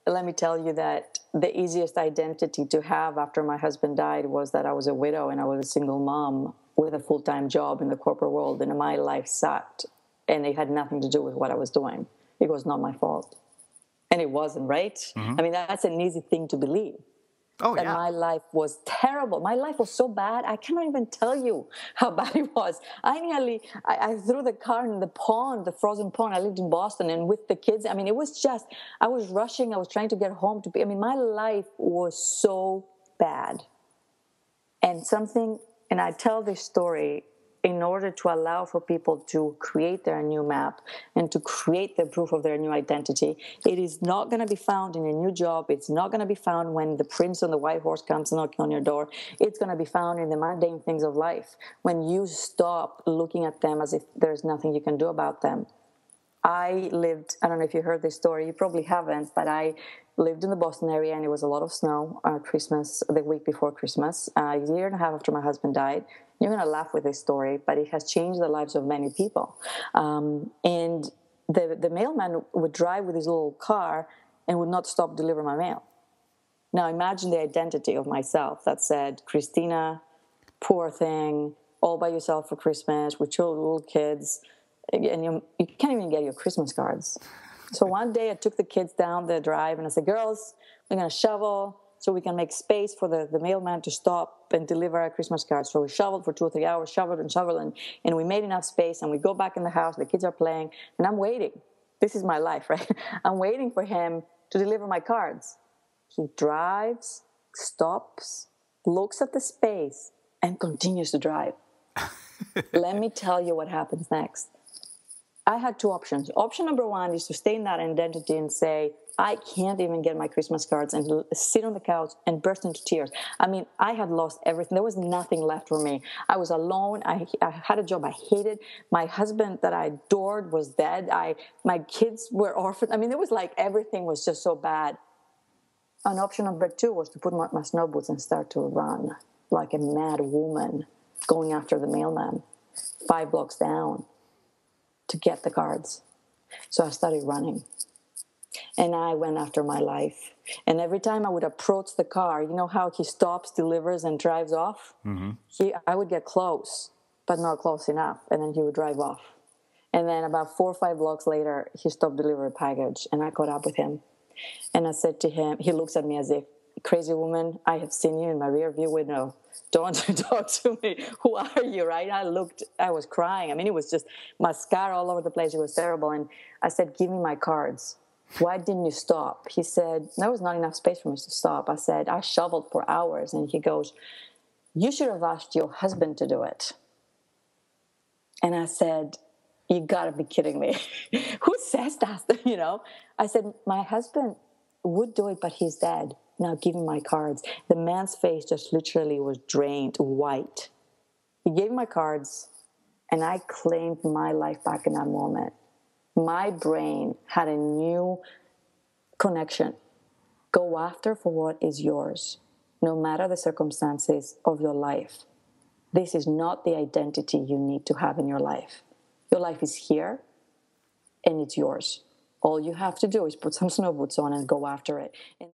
let me tell you that the easiest identity to have after my husband died was that I was a widow and I was a single mom with a full-time job in the corporate world, and my life sucked, and it had nothing to do with what I was doing. It was not my fault. And it wasn't, right? Mm-hmm. I mean, that's an easy thing to believe. Oh, That yeah. my life was terrible. My life was so bad, I cannot even tell you how bad it was. I threw the car in the pond, the frozen pond. I lived in Boston, and with the kids, I mean, it was just, I was rushing. I was trying to get home to be, I mean, my life was so bad. And I tell this story in order to allow for people to create their new map and to create the proof of their new identity. It is not going to be found in a new job. It's not going to be found when the prince on the white horse comes knocking on your door. It's going to be found in the mundane things of life, when you stop looking at them as if there's nothing you can do about them. I don't know if you heard this story, you probably haven't, but I lived in the Boston area, and it was a lot of snow on Christmas, the week before Christmas, a year and a half after my husband died. You're going to laugh with this story, but it has changed the lives of many people. And the mailman would drive with his little car and would not stop delivering my mail. Now imagine the identity of myself that said, Christina, poor thing, all by yourself for Christmas with your little kids, and you can't even get your Christmas cards. So one day I took the kids down the drive and I said, girls, we're going to shovel so we can make space for the mailman to stop and deliver our Christmas cards. So we shoveled for 2 or 3 hours, shoveled, and we made enough space, and we go back in the house, the kids are playing, and I'm waiting. This is my life, right? I'm waiting for him to deliver my cards. He drives, stops, looks at the space, and continues to drive. Let me tell you what happens next. I had two options. Option number one is to stay in that identity and say, I can't even get my Christmas cards, and sit on the couch and burst into tears. I mean, I had lost everything. There was nothing left for me. I was alone. I had a job I hated. My husband that I adored was dead. My kids were orphaned. I mean, it was like everything was just so bad. And option number two was to put my snow boots and start to run like a mad woman, going after the mailman 5 blocks down to get the cards. So I started running, and I went after my life. And every time I would approach the car, you know how he stops, delivers, and drives off? Mm-hmm. I would get close, but not close enough, and then he would drive off. And then about 4 or 5 blocks later, he stopped delivering a package, and I caught up with him. And I said to him, he looks at me as if, crazy woman, I have seen you in my rear view window. Don't talk to me. Who are you, right? I was crying. I mean, it was just mascara all over the place. It was terrible. And I said, give me my cards. Why didn't you stop? He said, there was not enough space for me to stop. I said, I shoveled for hours. And he goes, you should have asked your husband to do it. And I said, you gotta be kidding me. Who says that? You know? I said, my husband would do it, but he's dead. Now give me my cards. The man's face just literally was drained white. He gave me my cards, and I claimed my life back in that moment. My brain had a new connection. Go after for what is yours, no matter the circumstances of your life. This is not the identity you need to have in your life. Your life is here, and it's yours. All you have to do is put some snow boots on and go after it.